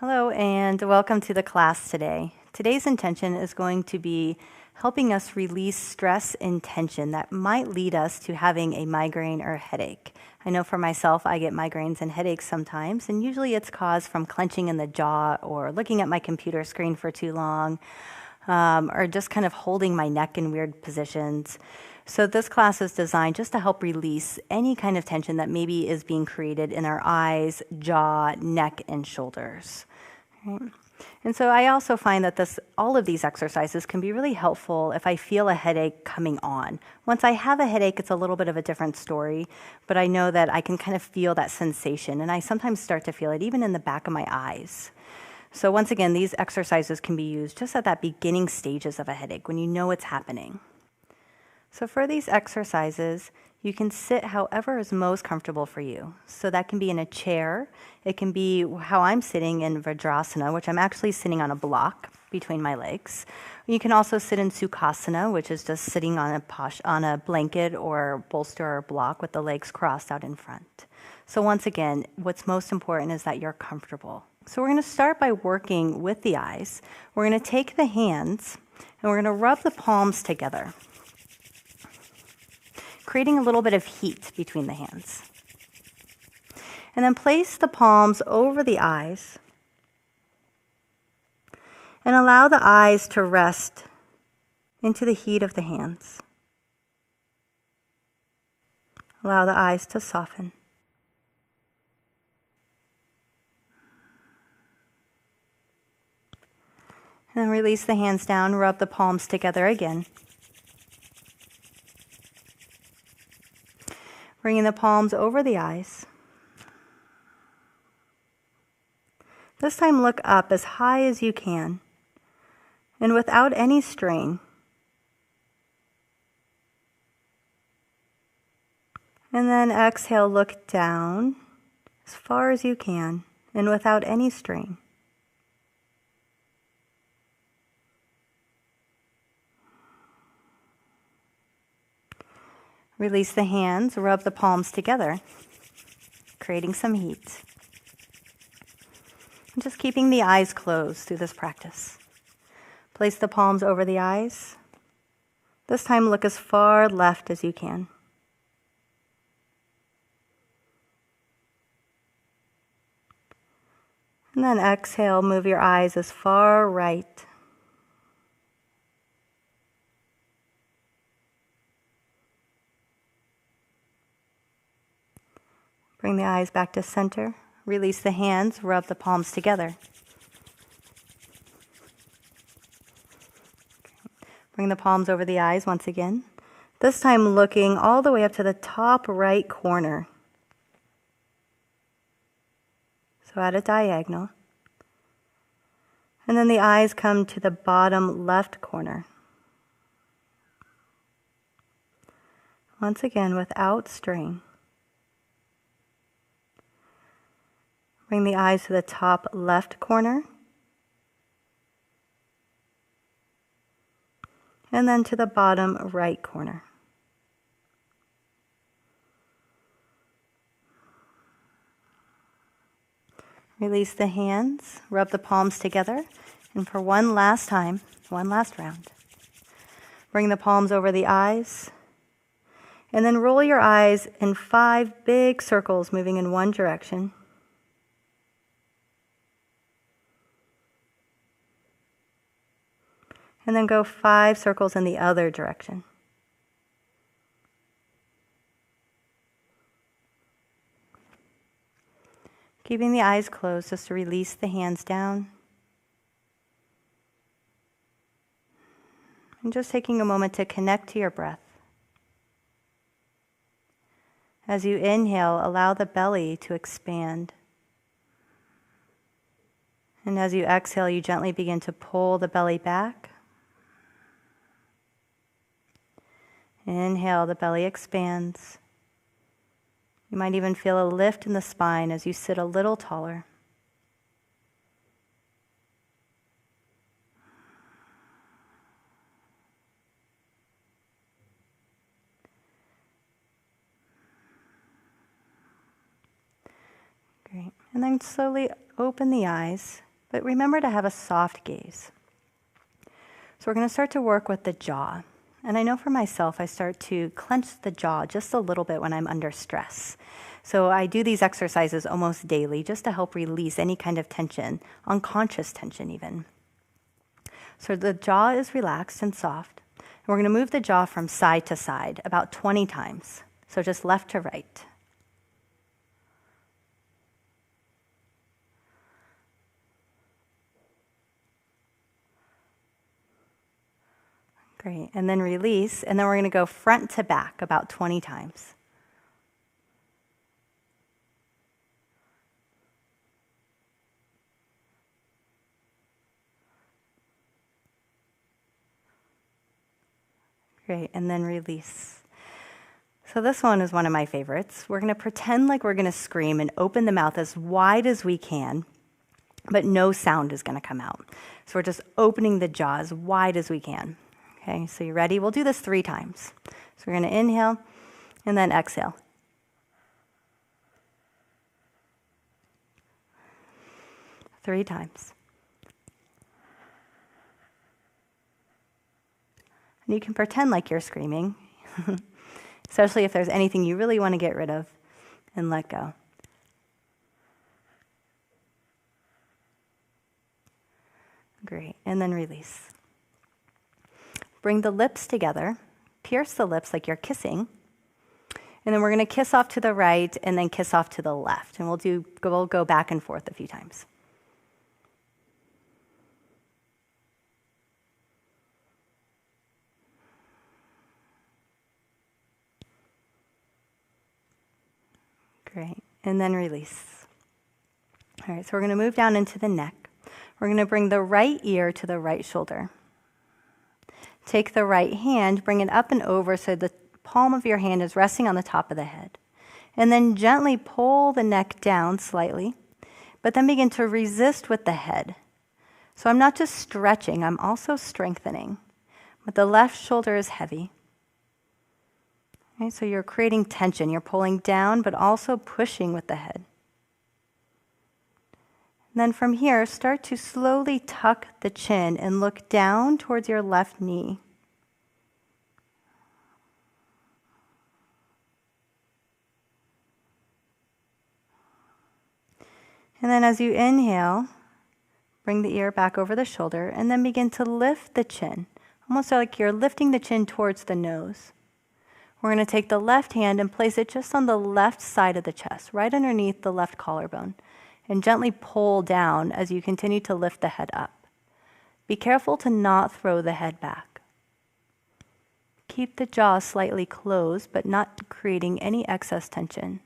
Hello and welcome to the class today. Today's intention is going to be helping us release stress and tension that might lead us to having a migraine or headache. I know for myself, I get migraines and headaches sometimes, and usually it's caused from clenching in the jaw or looking at my computer screen for too long, or just kind of holding my neck in weird positions. So this class is designed just to help release any kind of tension that maybe is being created in our eyes, jaw, neck, and shoulders. Right? And so I also find that all of these exercises can be really helpful if I feel a headache coming on. Once I have a headache, it's a little bit of a different story, but I know that I can kind of feel that sensation, and I sometimes start to feel it even in the back of my eyes. So once again, these exercises can be used just at that beginning stages of a headache when you know it's happening. So for these exercises, you can sit however is most comfortable for you. So that can be in a chair. It can be how I'm sitting in Vajrasana, which I'm actually sitting on a block between my legs. You can also sit in Sukhasana, which is just sitting on a blanket or bolster or block with the legs crossed out in front. So once again, what's most important is that you're comfortable. So we're going to start by working with the eyes. We're going to take the hands and we're going to rub the palms together, creating a little bit of heat between the hands. And then place the palms over the eyes and allow the eyes to rest into the heat of the hands. Allow the eyes to soften. And then release the hands down, rub the palms together again. Bringing the palms over the eyes. This time look up as high as you can and without any strain. And then exhale, look down as far as you can and without any strain. Release the hands, rub the palms together, creating some heat. And just keeping the eyes closed through this practice. Place the palms over the eyes. This time look as far left as you can. And then exhale, move your eyes as far right. Bring the eyes back to center. Release the hands, rub the palms together. Bring the palms over the eyes once again. This time looking all the way up to the top right corner. So at a diagonal. And then the eyes come to the bottom left corner. Once again, without strain. Bring the eyes to the top left corner. And then to the bottom right corner. Release the hands, rub the palms together, and for one last time, one last round. Bring the palms over the eyes, and then roll your eyes in 5 big circles moving in one direction. And then go 5 circles in the other direction. Keeping the eyes closed just to release the hands down. And just taking a moment to connect to your breath. As you inhale, allow the belly to expand. And as you exhale, you gently begin to pull the belly back. Inhale, the belly expands. You might even feel a lift in the spine as you sit a little taller. Great. And then slowly open the eyes. but remember to have a soft gaze. So we're going to start to work with the jaw. And I know for myself, I start to clench the jaw just a little bit when I'm under stress. So I do these exercises almost daily just to help release any kind of tension, unconscious tension even. So the jaw is relaxed and soft. And we're going to move the jaw from side to side about 20 times. So just left to right. Great, and then release, and then we're going to go front to back about 20 times. Great, and then release. So this one is one of my favorites. We're going to pretend like we're going to scream and open the mouth as wide as we can, but no sound is going to come out. So we're just opening the jaw as wide as we can. Okay, so you ready? We'll do this 3 times. So we're going to inhale and then exhale. Three times. And you can pretend like you're screaming, especially if there's anything you really want to get rid of and let go. Great, and then release. Bring the lips together, pierce the lips like you're kissing, and then we're going to kiss off to the right and then kiss off to the left, and we'll go back and forth a few times. Great, and then release. All right, so we're going to move down into the neck. We're going to bring the right ear to the right shoulder. Take the right hand, bring it up and over so the palm of your hand is resting on the top of the head. And then gently pull the neck down slightly, but then begin to resist with the head. So I'm not just stretching, I'm also strengthening. But the left shoulder is heavy. Okay, so you're creating tension. You're pulling down, but also pushing with the head. And then from here, start to slowly tuck the chin and look down towards your left knee. And then as you inhale, bring the ear back over the shoulder and then begin to lift the chin, almost like you're lifting the chin towards the nose. We're going to take the left hand and place it just on the left side of the chest, right underneath the left collarbone, and gently pull down as you continue to lift the head up. Be careful to not throw the head back. Keep the jaw slightly closed, but not creating any excess tension.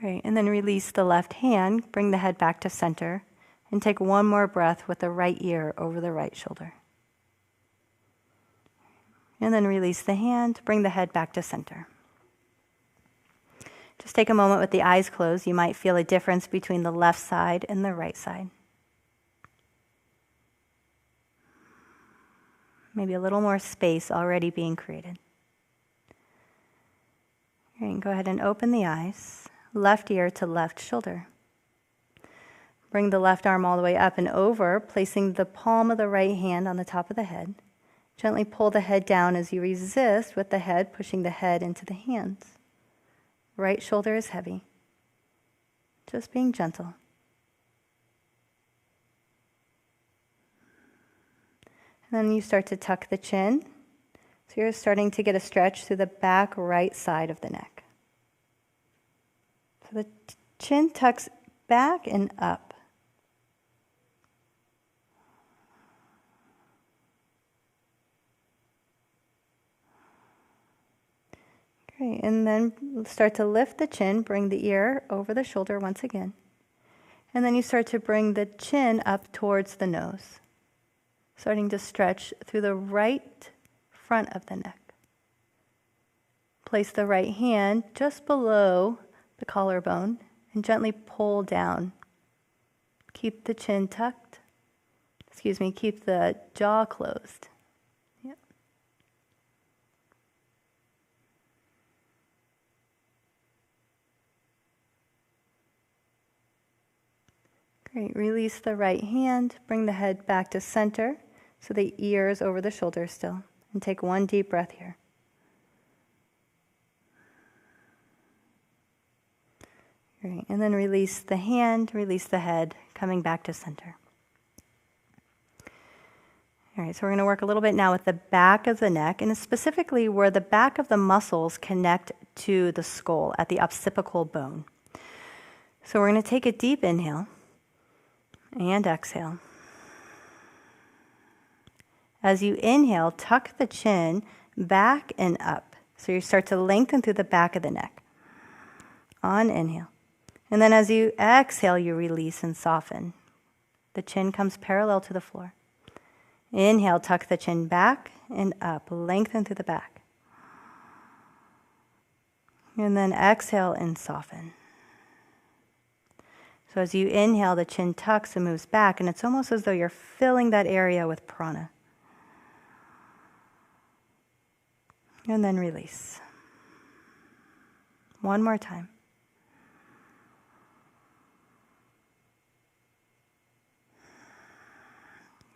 Great, and then release the left hand, bring the head back to center, and take one more breath with the right ear over the right shoulder. And then release the hand, bring the head back to center. Just take a moment with the eyes closed. You might feel a difference between the left side and the right side. Maybe a little more space already being created. Great, go ahead and open the eyes. Left ear to left shoulder. Bring the left arm all the way up and over, placing the palm of the right hand on the top of the head. Gently pull the head down as you resist with the head, pushing the head into the hands. Right shoulder is heavy. Just being gentle. And then you start to tuck the chin. So you're starting to get a stretch through the back right side of the neck. So the chin tucks back and up. Great, and then start to lift the chin, bring the ear over the shoulder once again. And then you start to bring the chin up towards the nose, starting to stretch through the right front of the neck. Place the right hand just below the collarbone and gently pull down. Keep the chin tucked. Keep the jaw closed. Yep. Great. Release the right hand. Bring the head back to center so the ears over the shoulders still. And take one deep breath here. Great. And then release the hand, release the head, coming back to center. All right, so we're going to work a little bit now with the back of the neck, and specifically where the back of the muscles connect to the skull at the occipital bone. So we're going to take a deep inhale and exhale. As you inhale, tuck the chin back and up. So you start to lengthen through the back of the neck. On inhale. And then as you exhale, you release and soften. The chin comes parallel to the floor. Inhale, tuck the chin back and up. Lengthen through the back. And then exhale and soften. So as you inhale, the chin tucks and moves back, and it's almost as though you're filling that area with prana. And then release. One more time.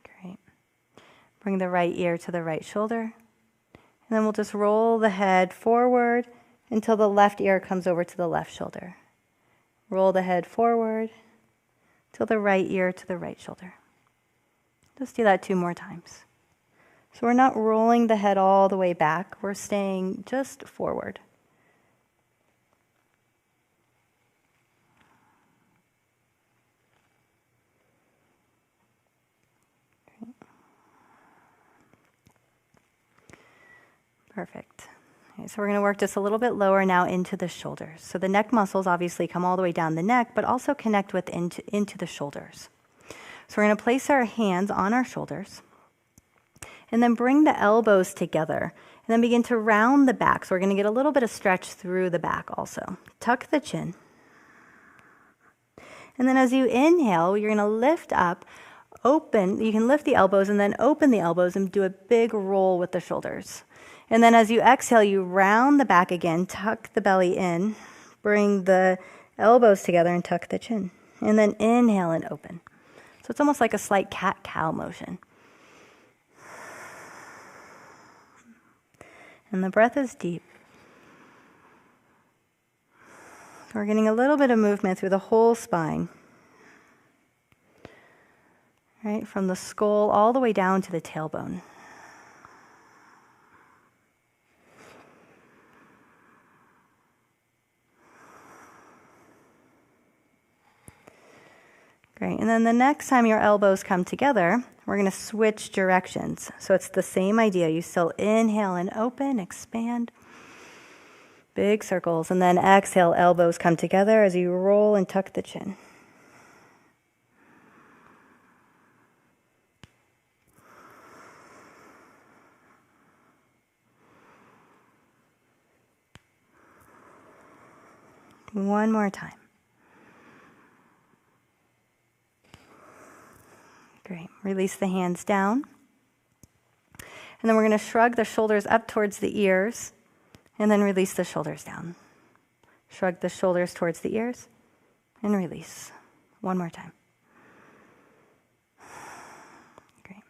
Great. Bring the right ear to the right shoulder. And then we'll just roll the head forward until the left ear comes over to the left shoulder. Roll the head forward till the right ear to the right shoulder. Just do that 2 more times. So we're not rolling the head all the way back. We're staying just forward. Okay. Perfect. Okay, so we're going to work just a little bit lower now into the shoulders. So the neck muscles obviously come all the way down the neck, but also connect into the shoulders. So we're going to place our hands on our shoulders and then bring the elbows together and then begin to round the back. So we're going to get a little bit of stretch through the back also. Tuck the chin. And then as you inhale, you're going to lift up, open. You can lift the elbows and then open the elbows and do a big roll with the shoulders. And then as you exhale, you round the back again, tuck the belly in, bring the elbows together and tuck the chin. And then inhale and open. So it's almost like a slight cat-cow motion. And the breath is deep. So we're getting a little bit of movement through the whole spine. Right, from the skull all the way down to the tailbone. Great, and then the next time your elbows come together, we're going to switch directions. So it's the same idea. You still inhale and open, expand, big circles, and then exhale, elbows come together as you roll and tuck the chin. One more time. Great. Release the hands down. And then we're going to shrug the shoulders up towards the ears and then release the shoulders down. Shrug the shoulders towards the ears and release. One more time. Great.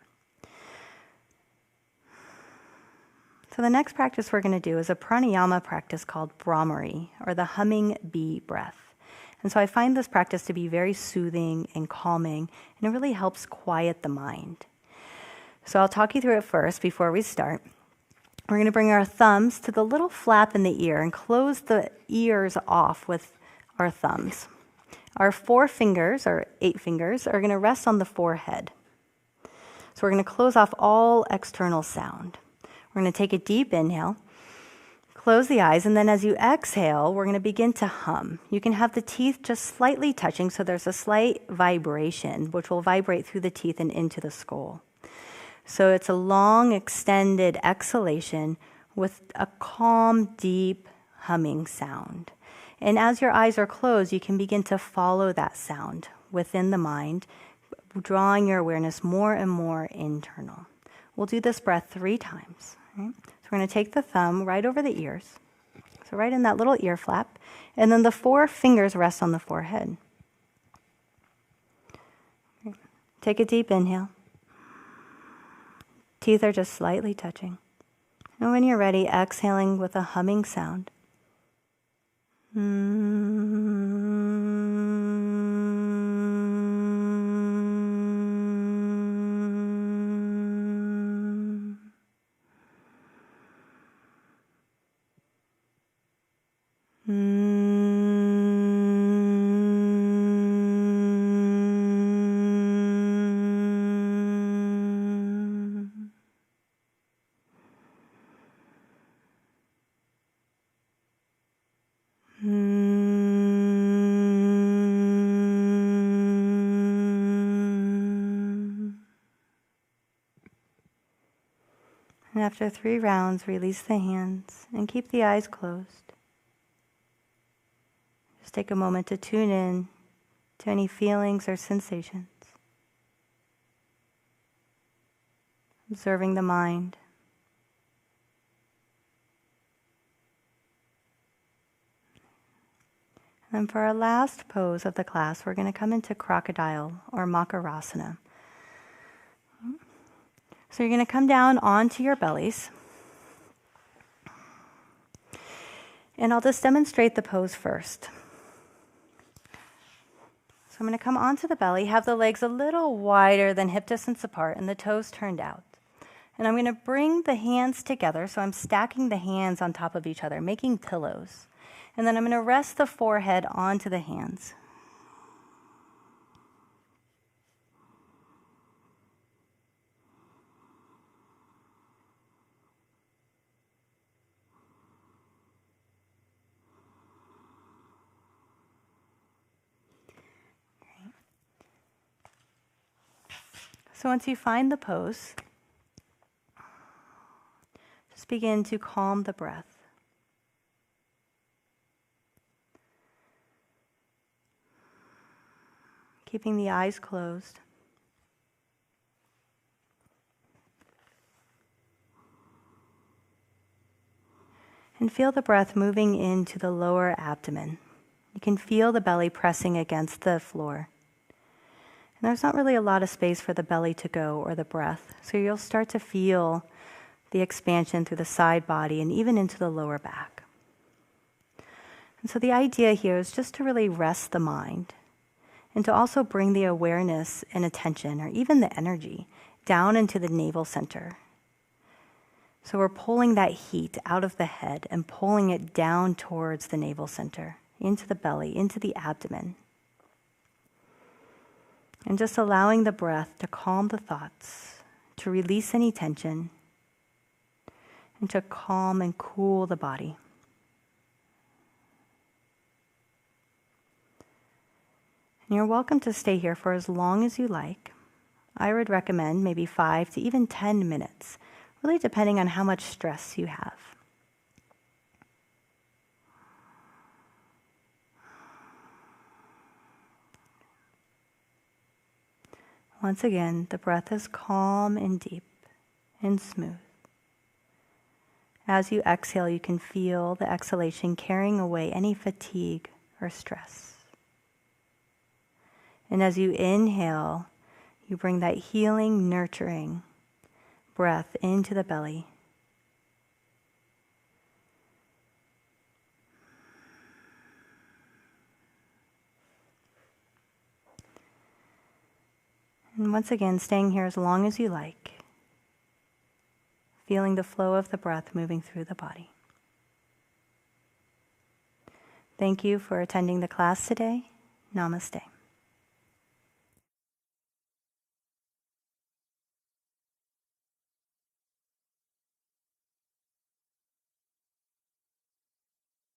So the next practice we're going to do is a pranayama practice called Brahmari, or the humming bee breath. And so I find this practice to be very soothing and calming, and it really helps quiet the mind. So I'll talk you through it first before we start. We're going to bring our thumbs to the little flap in the ear and close the ears off with our thumbs. Our 4 fingers, or 8 fingers, are going to rest on the forehead. So we're going to close off all external sound. We're going to take a deep inhale. Close the eyes, and then as you exhale, we're going to begin to hum. You can have the teeth just slightly touching, so there's a slight vibration, which will vibrate through the teeth and into the skull. So it's a long, extended exhalation with a calm, deep humming sound. And as your eyes are closed, you can begin to follow that sound within the mind, drawing your awareness more and more internal. We'll do this breath 3 times. Right? So we're going to take the thumb right over the ears, so right in that little ear flap, and then the 4 fingers rest on the forehead. Take a deep inhale. Teeth are just slightly touching. And when you're ready, exhaling with a humming sound. And after 3 rounds, release the hands and keep the eyes closed. Just take a moment to tune in to any feelings or sensations. Observing the mind. And then for our last pose of the class, we're going to come into crocodile or makarasana. So you're going to come down onto your bellies. And I'll just demonstrate the pose first. So I'm going to come onto the belly, have the legs a little wider than hip distance apart and the toes turned out. And I'm going to bring the hands together, so I'm stacking the hands on top of each other, making pillows. And then I'm going to rest the forehead onto the hands. So once you find the pose, just begin to calm the breath. Keeping the eyes closed. And feel the breath moving into the lower abdomen. You can feel the belly pressing against the floor. And there's not really a lot of space for the belly to go or the breath. So you'll start to feel the expansion through the side body and even into the lower back. And so the idea here is just to really rest the mind and to also bring the awareness and attention, or even the energy, down into the navel center. So we're pulling that heat out of the head and pulling it down towards the navel center, into the belly, into the abdomen. And just allowing the breath to calm the thoughts, to release any tension, and to calm and cool the body. And you're welcome to stay here for as long as you like. I would recommend maybe 5 to even 10 minutes, really depending on how much stress you have. Once again, the breath is calm and deep and smooth. As you exhale, you can feel the exhalation carrying away any fatigue or stress. And as you inhale, you bring that healing, nurturing breath into the belly. And once again, staying here as long as you like, feeling the flow of the breath moving through the body. Thank you for attending the class today. Namaste.